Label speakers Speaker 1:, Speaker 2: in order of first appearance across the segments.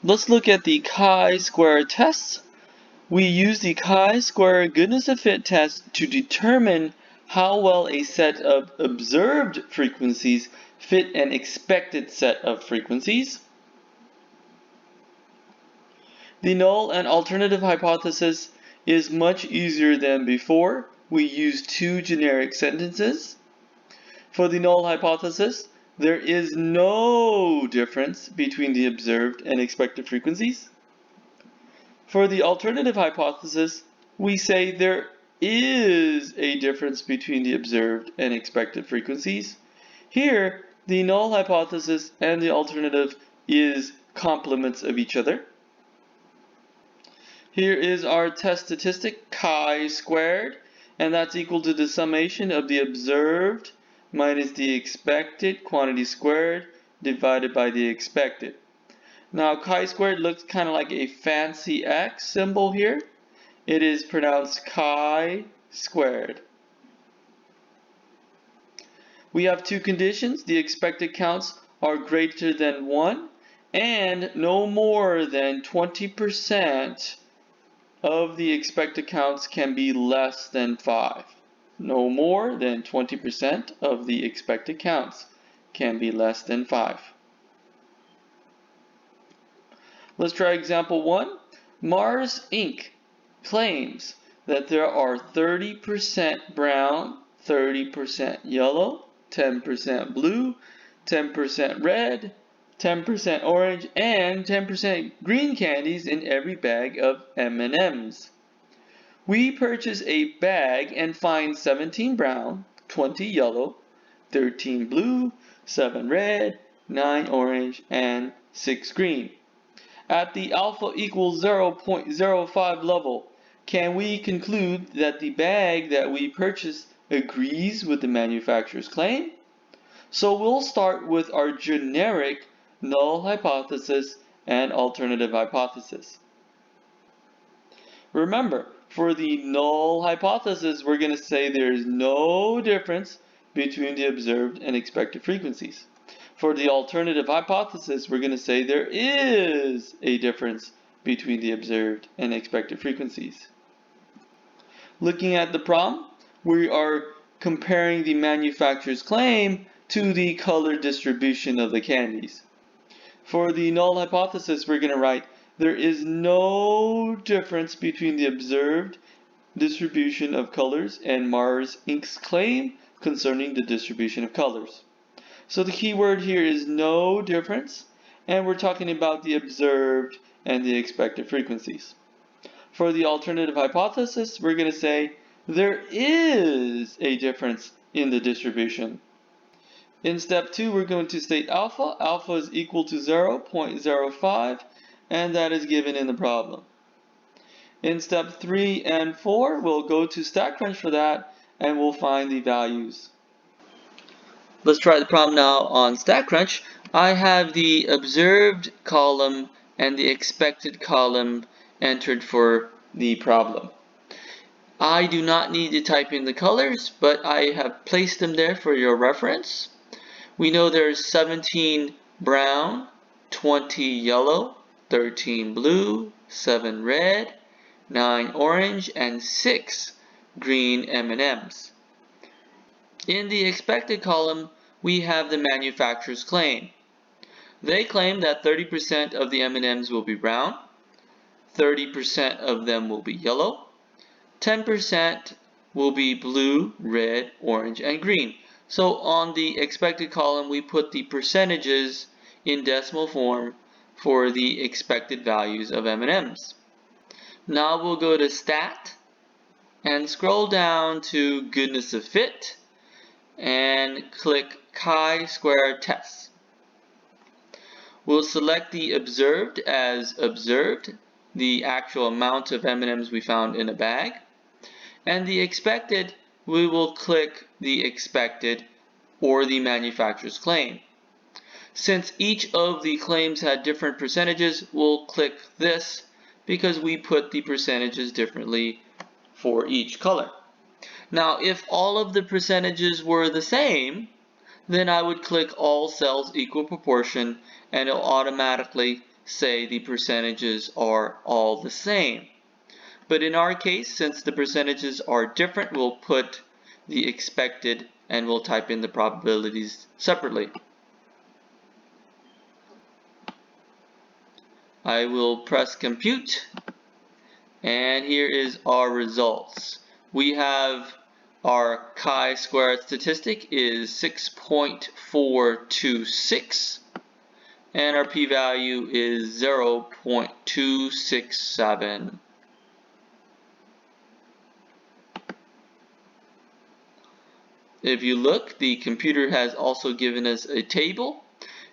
Speaker 1: Let's look at the chi-square tests. We use the chi-square goodness of fit test to determine how well a set of observed frequencies fit an expected set of frequencies. The null and alternative hypothesis is much easier than before. We use two generic sentences. For the null hypothesis, there is no difference between the observed and expected frequencies. For the alternative hypothesis, we say there is a difference between the observed and expected frequencies. Here, the null hypothesis and the alternative is complements of each other. Here is our test statistic, chi squared, and that's equal to the summation of the observed minus the expected quantity squared divided by the expected. Now, chi-squared looks kind of like a fancy X symbol here. It is pronounced chi-squared. We have two conditions. The expected counts are greater than 1 and no more than 20% of the expected counts can be less than 5. No more than 20% of the expected counts can be less than 5. Let's try example 1. Mars Inc. claims that there are 30% brown, 30% yellow, 10% blue, 10% red, 10% orange, and 10% green candies in every bag of M&Ms. We purchase a bag and find 17 brown, 20 yellow, 13 blue, 7 red, 9 orange, and 6 green. At the alpha equals 0.05 level, can we conclude that the bag that we purchased agrees with the manufacturer's claim? So we'll start with our generic null hypothesis and alternative hypothesis. Remember, for the null hypothesis, we're going to say there's no difference between the observed and expected frequencies. For the alternative hypothesis, we're going to say there is a difference between the observed and expected frequencies. Looking at the problem, we are comparing the manufacturer's claim to the color distribution of the candies. For the null hypothesis, we're going to write there is no difference between the observed distribution of colors and Mars Inc.'s claim concerning the distribution of colors. So the key word here is no difference, and we're talking about the observed and the expected frequencies. For the alternative hypothesis, we're going to say there is a difference in the distribution. In step 2, we're going to state alpha. Alpha is equal to 0.05, and that is given in the problem. In step 3 and 4, we'll go to StatCrunch for that, and we'll find the values. Let's try the problem now on StatCrunch. I have the observed column and the expected column entered for the problem. I do not need to type in the colors, but I have placed them there for your reference. We know there's 17 brown, 20 yellow, 13 blue, 7 red, 9 orange, and 6 green M&Ms. In the expected column, we have the manufacturer's claim. They claim that 30% of the M&Ms will be brown, 30% of them will be yellow, 10% will be blue, red, orange, and green. So on the expected column, we put the percentages in decimal form for the expected values of M&Ms. Now we'll go to Stat and scroll down to Goodness of Fit and click chi-square test. We'll select the observed as observed, the actual amount of M&Ms we found in a bag, and the expected, we will click the expected or the manufacturer's claim. Since each of the claims had different percentages, we'll click this because we put the percentages differently for each color. Now, if all of the percentages were the same, then I would click all cells equal proportion, and it'll automatically say the percentages are all the same. But in our case, since the percentages are different, we'll put the expected and we'll type in the probabilities separately. I will press compute, and here is our results. We have our chi-squared statistic is 6.426, and our p-value is 0.267. If you look, the computer has also given us a table.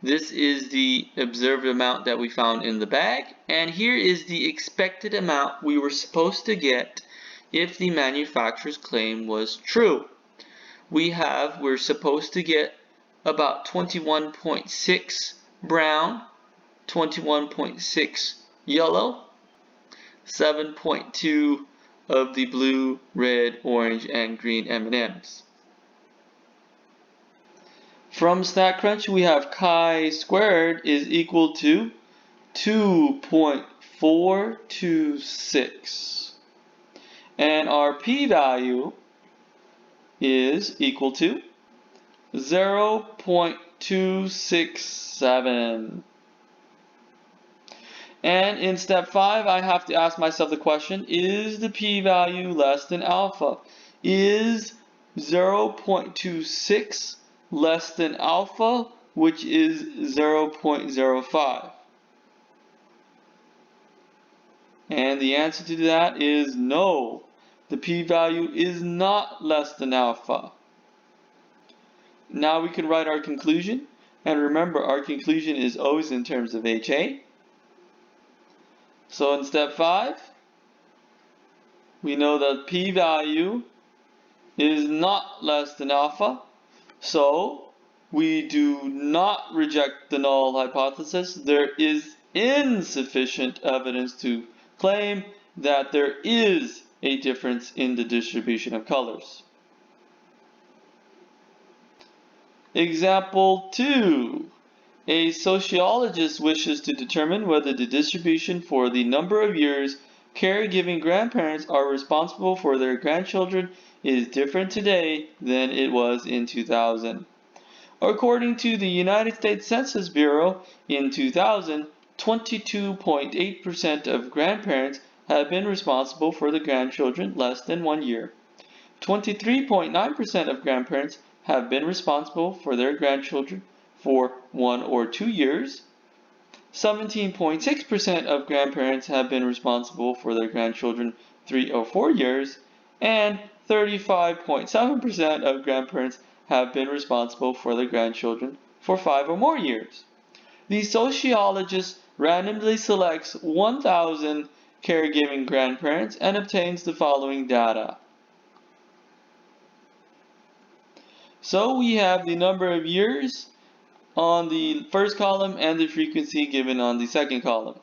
Speaker 1: This is the observed amount that we found in the bag, and here is the expected amount we were supposed to get if the manufacturer's claim was true. We're supposed to get about 21.6 brown, 21.6 yellow, 7.2 of the blue, red, orange, and green M&Ms. From StatCrunch, we have chi-squared is equal to 2.426. And our p-value is equal to 0.267. And in step 5, I have to ask myself the question, is the p-value less than alpha? Is 0.26 less than alpha, which is 0.05? And the answer to that is no. The p-value is not less than alpha. Now we can write our conclusion. And remember, our conclusion is always in terms of HA. So in step 5, we know that p-value is not less than alpha. So we do not reject the null hypothesis. There is insufficient evidence to claim that there is a difference in the distribution of colors. Example 2. A sociologist wishes to determine whether the distribution for the number of years caregiving grandparents are responsible for their grandchildren is different today than it was in 2000. According to the United States Census Bureau, in 2000, 22.8% of grandparents have been responsible for the grandchildren less than 1 year. 23.9% of grandparents have been responsible for their grandchildren for 1 or 2 years. 17.6% of grandparents have been responsible for their grandchildren 3 or 4 years, and 35.7% of grandparents have been responsible for their grandchildren for 5 or more years. The sociologist randomly selects 1,000 caregiving grandparents and obtains the following data. So we have the number of years on the first column and the frequency given on the second column.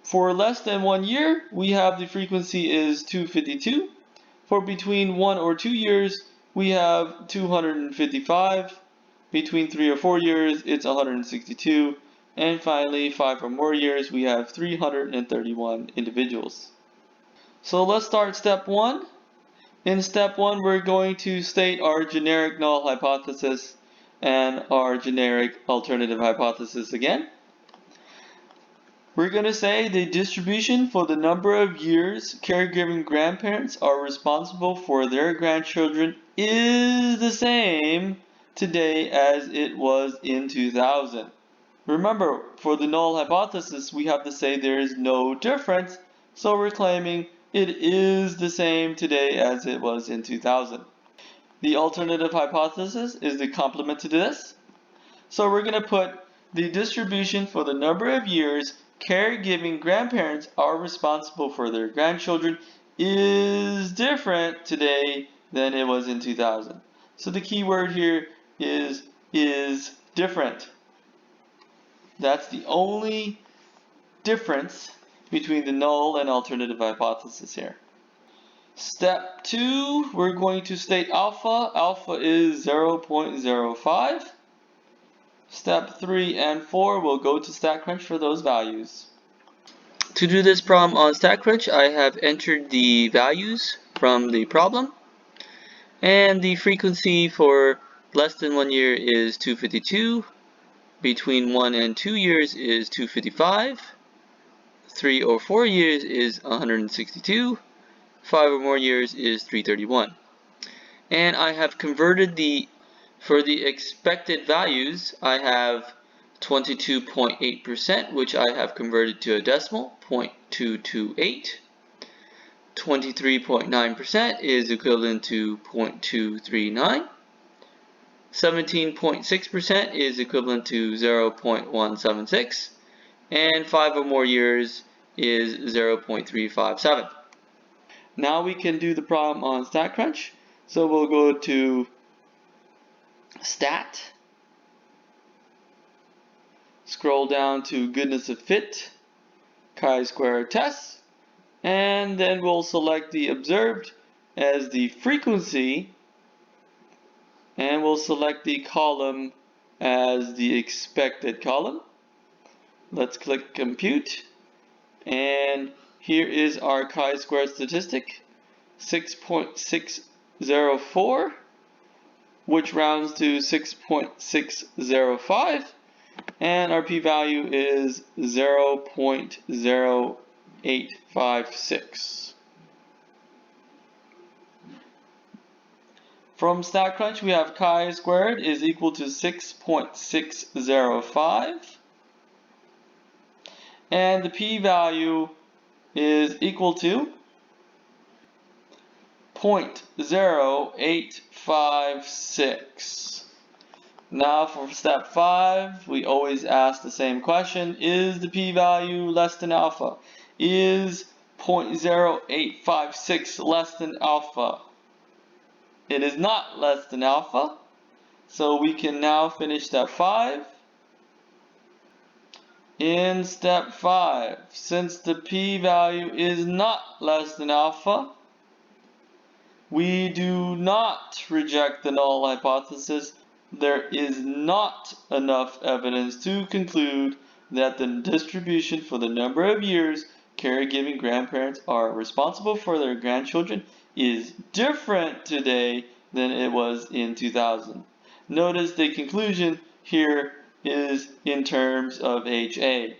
Speaker 1: For less than 1 year, we have the frequency is 252. For between 1 or 2 years, we have 255. Between 3 or 4 years, it's 162. And finally, 5 or more years, we have 331 individuals. So let's start step 1. In step 1, we're going to state our generic null hypothesis and our generic alternative hypothesis again. We're going to say the distribution for the number of years caregiving grandparents are responsible for their grandchildren is the same today as it was in 2000. Remember, for the null hypothesis, we have to say there is no difference, so we're claiming it is the same today as it was in 2000. The alternative hypothesis is the complement to this. So we're going to put the distribution for the number of years caregiving grandparents are responsible for their grandchildren is different today than it was in 2000. So the key word here is different. That's the only difference between the null and alternative hypothesis here. Step 2, we're going to state alpha. Alpha is 0.05. Step 3 and 4, we'll go to StatCrunch for those values. To do this problem on StatCrunch, I have entered the values from the problem, and the frequency for less than 1 year is 252, between 1 and 2 years is 255, 3 or 4 years is 162, 5 or more years is 331. And I have converted for the expected values, I have 22.8%, which I have converted to a decimal, 0.228. 23.9% is equivalent to 0.239. 17.6% is equivalent to 0.176. And 5 or more years is 0.357. Now we can do the problem on StatCrunch. So we'll go to Stat, scroll down to Goodness of Fit, chi-square test, and then we'll select the observed as the frequency, and we'll select the column as the expected column. Let's click compute, and here is our chi-square statistic, 6.604, which rounds to 6.605, and our p-value is 0.0856. From StatCrunch, we have chi-squared is equal to 6.605, and the p-value is equal to 0.0856. Now for step 5, we always ask the same question: is the p-value less than alpha? Is 0.0856 less than alpha? It is not less than alpha, so we can now finish step 5. In step 5, since the p-value is not less than alpha, we do not reject the null hypothesis. There is not enough evidence to conclude that the distribution for the number of years caregiving grandparents are responsible for their grandchildren is different today than it was in 2000. Notice the conclusion here is in terms of HA.